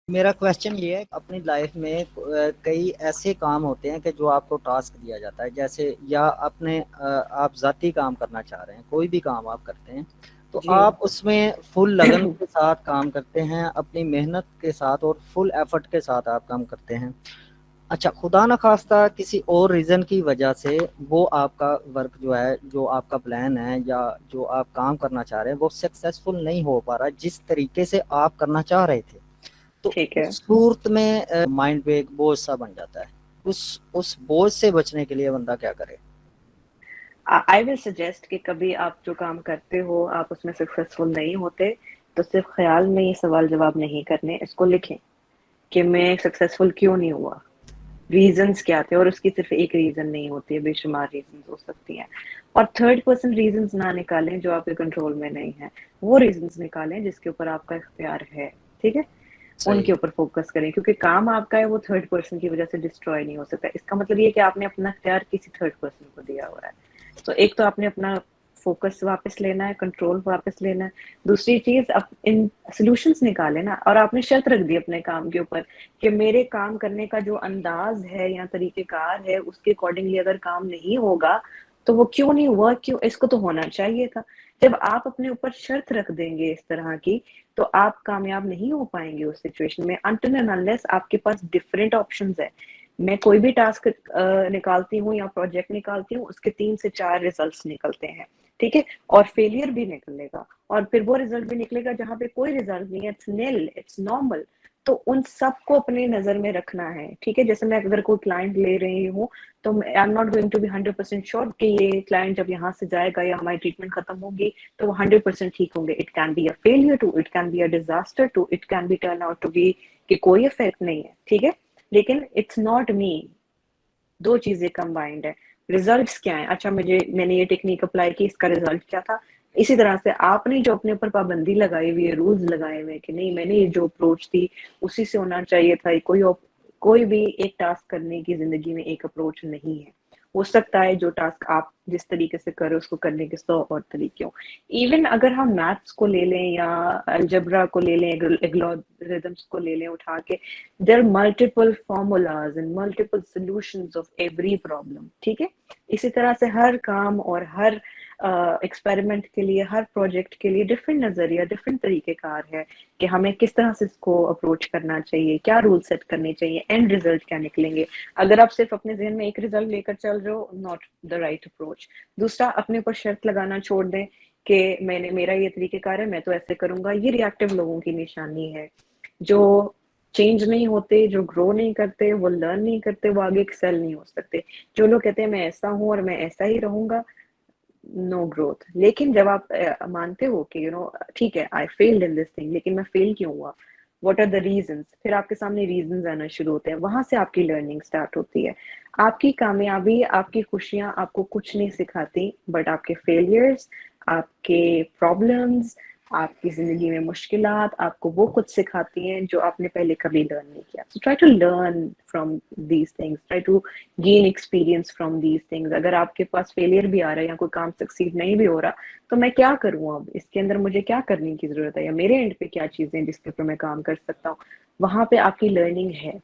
मेरा क्वेश्चन ये है, अपनी लाइफ में कई ऐसे काम होते हैं कि जो आपको टास्क दिया जाता है, जैसे या अपने आप ज़ाती काम करना चाह रहे हैं, कोई भी काम आप करते हैं, तो जी। आप उसमें फुल लगन के साथ काम करते हैं, अपनी मेहनत के साथ और फुल एफर्ट के साथ आप काम करते हैं। अच्छा, खुदा ना खास्ता किसी और रीज़न की वजह से वो आपका वर्क जो है, जो आपका प्लान है या जो आप काम करना चाह रहे हैं, वो सक्सेसफुल नहीं हो पा रहा जिस तरीके से आप करना चाह रहे थे। तो ठीक है। उस सूरत में माइंड पे एक बोझ सा बन जाता है। उस बोझ से बचने के लिए बंदा क्या करे? आई विल सजेस्ट कि कभी आप जो काम करते हो आप उसमें सक्सेसफुल नहीं होते, तो सिर्फ ख्याल में ये सवाल जवाब नहीं करने, इसको लिखें कि मैं सक्सेसफुल क्यों नहीं हुआ, रीजंस क्या थे। और उसकी सिर्फ एक रीजन नहीं होती है, बेशुमार रीजंस हो सकती हैं। और थर्ड पर्सन रीजंस ना निकालें जो आपके कंट्रोल में नहीं है, वो रीजंस निकालें जिसके ऊपर आपका इख्तियार है। ठीक है, सही। उनके ऊपर फोकस करें, क्योंकि काम आपका है, वो थर्ड पर्सन की वजह से डिस्ट्रॉय नहीं हो सकता। इसका मतलब ये कि आपने अपना इख्तियार किसी थर्ड पर्सन को दिया हुआ है। तो एक तो आपने अपना फोकस वापस लेना है, कंट्रोल वापस लेना है। दूसरी चीज, अब इन सॉल्यूशंस निकाले ना, और आपने शर्त रख दी अपने काम के ऊपर कि मेरे काम करने का जो अंदाज है या तरीकेकार है उसके अकॉर्डिंगली अगर काम नहीं होगा तो वो क्यों नहीं हुआ, क्यों, इसको तो होना चाहिए था। जब आप अपने ऊपर शर्त रख देंगे इस तरह की, तो आप कामयाब नहीं हो पाएंगे उस सिचुएशन में, अनटिल एंड अनलेस आपके पास डिफरेंट ऑप्शंस है। मैं कोई भी टास्क निकालती हूँ या प्रोजेक्ट निकालती हूँ, उसके 3 से 4 रिजल्ट्स निकलते हैं। ठीक है, और फेलियर भी निकलेगा, और फिर वो रिजल्ट भी निकलेगा जहां पे कोई रिजल्ट नहीं है, इट्स निल, इट्स नॉर्मल। तो उन सबको अपने नजर में रखना है। ठीक है, जैसे मैं अगर कोई क्लाइंट ले रही हूँ, तो I am not going to be 100% sure कि ये क्लाइंट जब यहाँ से जाएगा या हमारी ट्रीटमेंट खत्म होगी तो वो 100% ठीक होंगे। It can be a failure too, it can be a disaster too, it can be turn out to be कि कोई इफेक्ट नहीं है। ठीक है, लेकिन इट्स नॉट मी। दो चीजें कंबाइंड है। रिजल्ट्स क्या है, अच्छा मैंने ये टेक्निक अप्लाई की, इसका रिजल्ट क्या था। इसी तरह से आपने जो अपने ऊपर पाबंदी लगाई हुई है, रूल्स लगाए हुए कि नहीं मैंने ये जो अप्रोच थी उसी से होना चाहिए था, कोई भी एक टास्क करने की जिंदगी में एक अप्रोच नहीं है। हो सकता है जो टास्क आप जिस तरीके से करो उसको करने के 100 और तरीके हो। इवन अगर हम मैथ्स को ले लें या अलजबरा को ले लें, एल्गोरिथम्स को ले लें उठा के, there are multiple formulas and multiple solutions of every problem। ठीक है, इसी तरह से हर काम और हर एक्सपेरिमेंट के लिए, हर प्रोजेक्ट के लिए डिफरेंट नजरिया, डिफरेंट तरीकेकार है कि हमें किस तरह से इसको अप्रोच करना चाहिए, क्या रूल सेट करने चाहिए, एंड रिजल्ट क्या निकलेंगे। अगर आप सिर्फ अपने जहन में एक रिजल्ट लेकर चल रहे हो, नॉट द राइट अप्रोच। दूसरा, अपने ऊपर शर्त लगाना छोड़ दें कि मेरा ये तरीकेकार है, मैं तो ऐसे करूंगा। ये रिएक्टिव लोगों की निशानी है, जो चेंज नहीं होते, जो ग्रो नहीं करते, वो लर्न नहीं करते, वो आगे एक्सेल नहीं हो सकते। जो लोग कहते हैं मैं ऐसा हूं और मैं ऐसा ही रहूंगा, नो ग्रोथ। लेकिन जब आप मानते हो कि ठीक है, I failed in this thing, लेकिन मैं फेल क्यों हुआ, व्हाट आर द रीजंस, फिर आपके सामने रीजंस आना शुरू होते हैं, वहां से आपकी लर्निंग स्टार्ट होती है। आपकी कामयाबी, आपकी खुशियां आपको कुछ नहीं सिखाती, बट आपके फेलियर्स, आपके प्रॉब्लम्स, आपकी जिंदगी में मुश्किलात आपको वो कुछ सिखाती हैं जो आपने पहले कभी लर्न नहीं किया। So try to learn from these things, try to gain experience from these things. अगर आपके पास फेलियर भी आ रहा है या कोई काम सक्सीड नहीं भी हो रहा, तो मैं क्या करूँ, अब इसके अंदर मुझे क्या करने की जरूरत है, या मेरे एंड पे क्या चीजें जिसके ऊपर मैं काम कर सकता हूँ। वहां पे आपकी लर्निंग है।